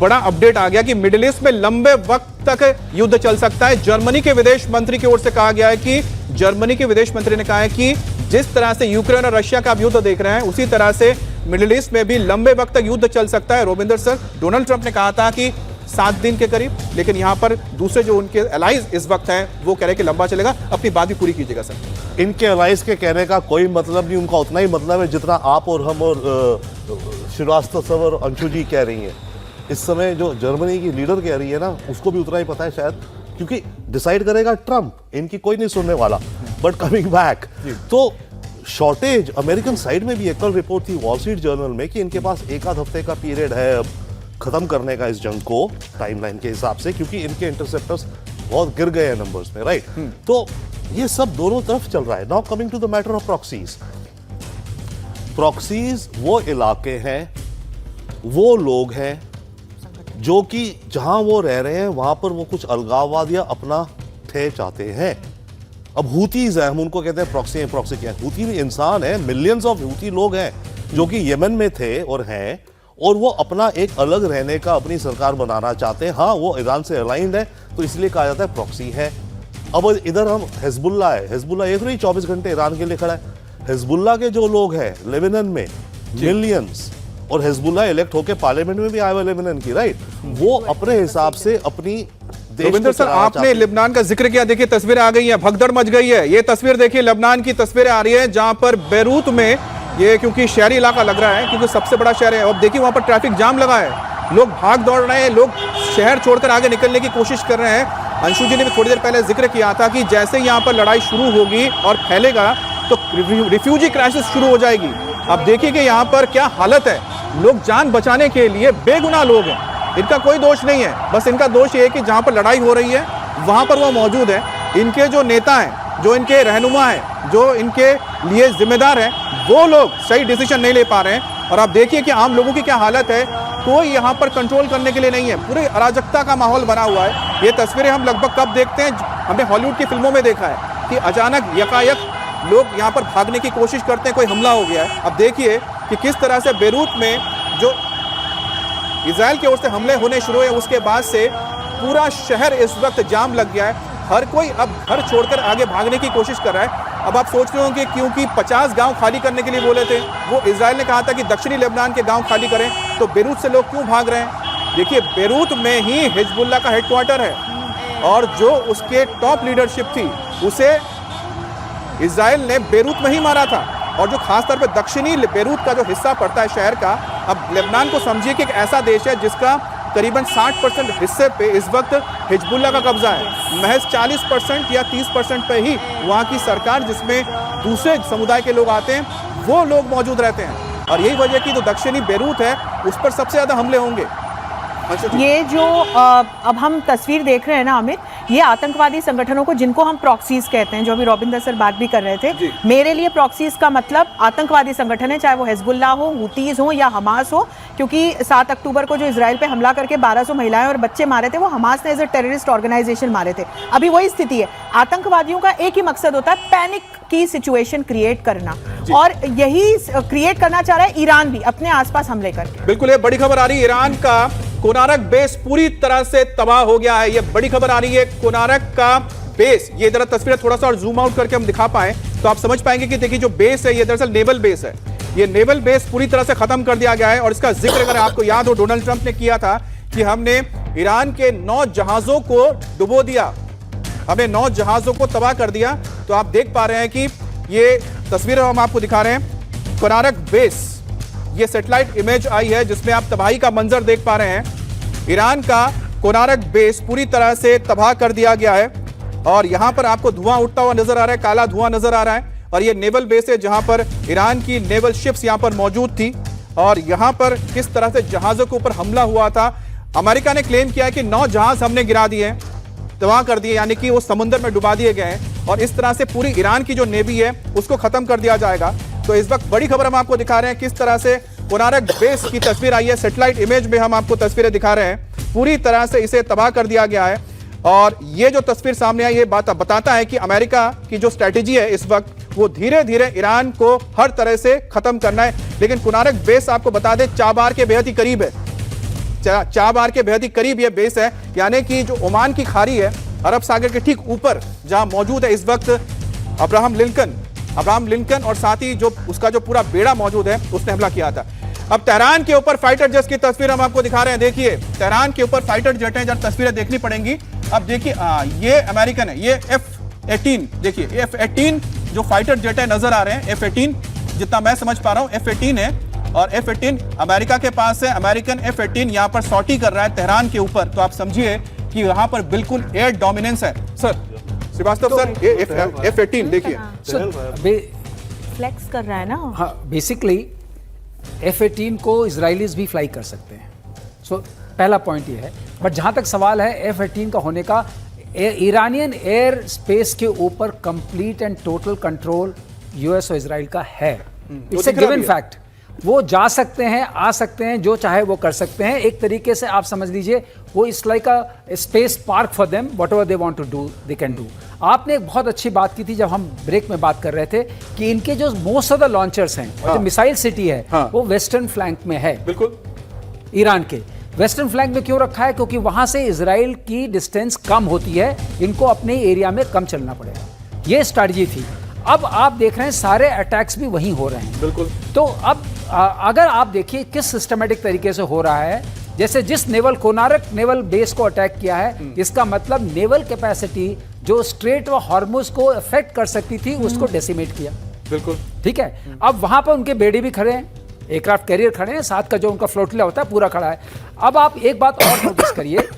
बड़ा अपडेट आ गया कि मिडिल ईस्ट में लंबे वक्त तक युद्ध चल सकता है। जर्मनी के विदेश मंत्री की ओर से कहा गया है कि जर्मनी के विदेश मंत्री ने कहा है कि जिस तरह से यूक्रेन और रशिया का आप युद्ध देख रहे हैं उसी तरह से मिडिल ईस्ट में भी लंबे वक्त तक युद्ध चल सकता है। रोबिंदर सर, डोनाल्ड ट्रंप ने कहा था कि 7 दिन के करीब, लेकिन यहां पर दूसरे जो उनके एलाइज इस वक्त हैं वो कह रहे हैं कि लंबा चलेगा। अपनी बात भी पूरी कीजिएगा सर। इनके एलाइज के कहने का कोई मतलब नहीं, उनका उतना ही मतलब है जितना आप और हम और श्रीवास्तव सर और अंशु जी कह रही हैं। इस समय जो जर्मनी की लीडर कह रही है ना, उसको भी उतना ही पता है शायद, क्योंकि डिसाइड करेगा ट्रंप, इनकी कोई नहीं सुनने वाला। बट कमिंग बैक, तो शॉर्टेज अमेरिकन साइड में भी एक कल रिपोर्ट थी वॉल स्ट्रीट जर्नल में कि इनके पास एक आध हफ्ते का पीरियड है अब खत्म करने का इस जंग को टाइमलाइन के हिसाब से, क्योंकि इनके इंटरसेप्टर्स बहुत गिर गए हैं नंबर्स में, राइट। तो ये सब दोनों तरफ चल रहा है। Now coming to the matter of proxies. Proxies वो इलाके हैं, वो लोग हैं जो कि जहां वो रह रहे हैं वहां पर वो कुछ अलगाववाद या अपना थे चाहते हैं। अब हूतीज है, हम उनको कहते हैं प्रॉक्सी। प्रॉक्सी क्या है? हूती भी इंसान है, मिलियंस ऑफ हूती लोग हैं जो कि यमन में थे और हैं, और वो अपना एक अलग रहने का अपनी सरकार बनाना चाहते हैं। हाँ, वो ईरान से अलाइंड है, तो इसलिए कहा जाता है प्रॉक्सी है। अब इधर हम हिजबुल्लाह है, हिजबुल्लाह एक नहीं 24 घंटे ईरान के लिए खड़ा है। हिजबुल्लाह के जो लोग हैं लेबनान में मिलियंस, और हिजबुल्लाह इलेक्ट होकर पार्लियामेंट में भी आया हुआ लेबनान की, राइट। वो अपने हिसाब से अपनी रविंदर सर, आपने लेबनान का जिक्र किया, देखिए तस्वीरें आ गई हैं, भगदड़ मच गई है। ये तस्वीर देखिए, लेबनान की तस्वीरें आ रही है जहां पर बेरूत में, ये क्योंकि शहरी इलाका लग रहा है क्योंकि सबसे बड़ा शहर है, और देखिए वहां पर ट्रैफिक जाम लगा है, लोग भाग दौड़ रहे हैं, लोग शहर छोड़कर आगे निकलने की कोशिश कर रहे हैं। अंशु जी ने भी थोड़ी देर पहले जिक्र किया था कि जैसे यहाँ पर लड़ाई शुरू होगी और फैलेगा तो रिफ्यूजी क्राइसिस शुरू हो जाएगी। अब देखिए कि यहाँ पर क्या हालत है, लोग जान बचाने के लिए, बेगुनाह लोग हैं, इनका कोई दोष नहीं है, बस इनका दोष ये है कि जहाँ पर लड़ाई हो रही है वहाँ पर वो मौजूद है। इनके जो नेता हैं, जो इनके रहनुमा हैं, जो इनके लिए जिम्मेदार हैं, वो लोग सही डिसीजन नहीं ले पा रहे हैं। और आप देखिए कि आम लोगों की क्या हालत है, कोई यहाँ पर कंट्रोल करने के लिए नहीं है, पूरी अराजकता का माहौल बना हुआ है। ये तस्वीरें हम लगभग कब देखते हैं, हमने हॉलीवुड की फिल्मों में देखा है कि अचानक यकायक लोग यहाँ पर भागने की कोशिश करते हैं, कोई हमला हो गया है। अब देखिए कि किस तरह से बेरूत में जो इजराइल की ओर से हमले होने शुरू हुए, उसके बाद से पूरा शहर इस वक्त जाम लग गया है। हर कोई अब घर छोड़कर आगे भागने की कोशिश कर रहा है। अब आप सोच रहे होंगे क्योंकि 50 गांव खाली करने के लिए बोले थे, वो इजराइल ने कहा था कि दक्षिणी लेबनान के गांव खाली करें, तो बेरूत से लोग क्यों भाग रहे हैं? देखिए, बेरूत में ही हिजबुल्लाह का हेडक्वार्टर है, और जो उसके टॉप लीडरशिप थी उसे इजराइल ने बेरूत में ही मारा था। और जो खासतौर पर दक्षिणी बेरूत का जो हिस्सा पड़ता है शहर का, अब लेबनान को समझिए कि एक ऐसा देश है जिसका करीबन 60% हिस्से पे इस वक्त हिजबुल्लाह का कब्जा है। महज 40% या 30% पे ही वहाँ की सरकार, जिसमें दूसरे समुदाय के लोग आते हैं, वो लोग मौजूद रहते हैं। और यही वजह की जो दक्षिणी बेरूत है उस पर सबसे ज़्यादा हमले होंगे। ये जो अब हम तस्वीर देख रहे हैं ना अमित, ये आतंकवादी संगठनों को, जिनको हम प्रॉक्सीज कहते हैं, जो अभी रॉबिंदर सर बात भी कर रहे थे, मेरे लिए प्रॉक्सीज का मतलब आतंकवादी संगठन है, चाहे वो हिजबुल्लाह हो, हूतीज हो या हमास हो। क्योंकि 7 अक्टूबर को जो इजराइल पे हमला करके 1200 महिलाएं और बच्चे मारे थे, वो हमास ने एज ए टेररिस्ट ऑर्गेनाइजेशन मारे थे। अभी वही स्थिति है। आतंकवादियों का एक ही मकसद होता है, पैनिक की सिचुएशन क्रिएट करना, और यही क्रिएट करना चाह रहा है ईरान भी अपने आसपास हमले करके। बिल्कुल, ये बड़ी खबर आ रही है, ईरान का कोनारक बेस पूरी तरह से तबाह हो गया है। ये बड़ी खबर आ रही है, कोनारक का बेस, ये जरा तस्वीरें थोड़ा सा और जूम आउट करके हम दिखा पाए तो आप समझ पाएंगे कि देखिए जो बेस है ये दरअसल नेवल बेस है। ये नेवल बेस पूरी तरह से खत्म कर दिया गया है, और इसका जिक्र अगर आपको याद हो, डोनाल्ड ट्रंप ने किया था कि हमने ईरान के 9 जहाजों को डुबो दिया, हमने 9 जहाजों को तबाह कर दिया। तो आप देख पा रहे हैं कि ये तस्वीरें हम आपको दिखा रहे हैं, कोनारक बेस, ये सैटेलाइट इमेज आई है जिसमें आप तबाही का मंजर देख पा रहे हैं। ईरान का कोनारक बेस पूरी तरह से तबाह कर दिया गया है, और यहां पर आपको धुआं उठता हुआ नजर आ रहा है, काला धुआं नजर आ रहा है। और ये नेवल बेस है जहां पर ईरान की नेवल शिप्स यहां पर मौजूद थी, और यहां पर किस तरह से जहाजों के ऊपर हमला हुआ था। अमेरिका ने क्लेम किया है कि 9 जहाज हमने गिरा दिए, तबाह कर दिए, यानी कि वो समुद्र में डुबा दिए गए हैं, और इस तरह से पूरी ईरान की जो नेवी है उसको खत्म कर दिया जाएगा। तो इस वक्त बड़ी खबर हम आपको दिखा रहे हैं, किस तरह से कोनारक बेस की तस्वीर आई है, सैटेलाइट इमेज में हम आपको तस्वीरें दिखा रहे हैं, पूरी तरह से इसे तबाह कर दिया गया है। और ये जो तस्वीर सामने आई, ये बात बताता है कि अमेरिका की जो स्ट्रैटेजी है इस वक्त, वो धीरे धीरे ईरान को हर तरह से खत्म करना है। लेकिन कोनारक बेस आपको बता दें चाबार के बेहद ही करीब है, चाबार के बेहद ही करीब ये बेस है, यानी कि जो ओमान की खाड़ी है अरब सागर के ठीक ऊपर जहां मौजूद है इस वक्त अब्राहम लिंकन और साथ ही जो उसका जो पूरा बेड़ा मौजूद है उसने हमला किया था। अब तेहरान के ऊपर फाइटर जेट्स की तस्वीर हम आपको दिखा रहे हैं। देखिए तेहरान के ऊपर फाइटर जेट हैं, जब तस्वीरें देखनी पड़ेंगी। अब देखिए ये अमेरिकन है, ये F-18, देखिए F-18 जो फाइटर जेट है नजर आ रहे हैं। F-18 जितना मैं समझ पा रहा हूं F-18 है और F-18 अमेरिका के पास है। अमेरिकन F-18 यहां पर सॉटी कर रहा है तेहरान के ऊपर, तो आप समझिए कि यहां पर बिल्कुल एयर डोमिनेंस है। सर श्रीवास्तव सर, ये F-18 देखिए फ्लेक्स कर रहा है ना। हाँ, बेसिकली F-18 को इजरायलीज भी फ्लाई कर सकते हैं। सो पहला पॉइंट ये है। बट जहां तक सवाल है F-18 का होने का, ईरानियन एयर स्पेस के ऊपर complete and total control US और इजराइल का है। It's a given fact. वो जा सकते हैं, आ सकते हैं, जो चाहे वो कर सकते हैं। एक तरीके से आप समझ लीजिए वो it's like a space park for them, whatever they want to do they can do. आपने एक बहुत अच्छी बात की थी जब हम ब्रेक में बात कर रहे थे कि इनके जो मोस्ट ऑफ द लॉन्चर्स हैं और जो मिसाइल सिटी है वो वेस्टर्न फ्लैंक में है। बिल्कुल ईरान के वेस्टर्न फ्लैंक में क्यों रखा है? क्योंकि वहां से इजराइल की डिस्टेंस कम होती है, इनको अपने एरिया में कम चलना पड़ेगा। ये स्ट्रैटेजी थी। अब आप देख रहे हैं सारे अटैक्स भी वहीं हो रहे हैं। बिल्कुल। तो अब अगर आप देखिए किस सिस्टमेटिक तरीके से हो रहा है, जैसे जिस कोनारक नेवल बेस को अटैक किया है, इसका मतलब नेवल कैपेसिटी जो स्ट्रेट व हॉर्मुज को अफेक्ट कर सकती थी उसको डेसिमेट किया। बिल्कुल ठीक है। अब वहां पर उनके बेड़े भी खड़े हैं, एयरक्राफ्ट कैरियर खड़े हैं, साथ का जो उनका फ्लोटिला होता है पूरा खड़ा है। अब आप एक बात और नोटिस करिए,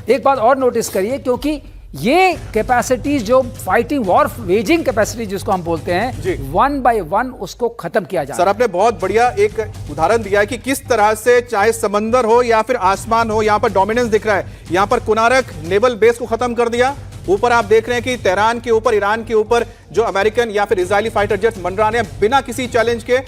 एक बात और नोटिस करिए, क्योंकि ये कैपेसिटीज जो फाइटिंग वॉर वेजिंग कैपेसिटी जिसको हम बोलते हैं, वन बाय वन उसको खत्म किया जाए। सर आपने बहुत बढ़िया एक उदाहरण दिया है कि किस तरह से चाहे समंदर हो या फिर आसमान हो, यहां पर डोमिनेंस दिख रहा है। यहां पर कोनारक नेवल बेस को खत्म कर दिया। ऊपर आप देख रहे हैं कि तेहरान के ऊपर, ईरान के ऊपर जो अमेरिकन या फिर इजरायली फाइटर जेट्स मंडरा रहे हैं बिना किसी चैलेंज के।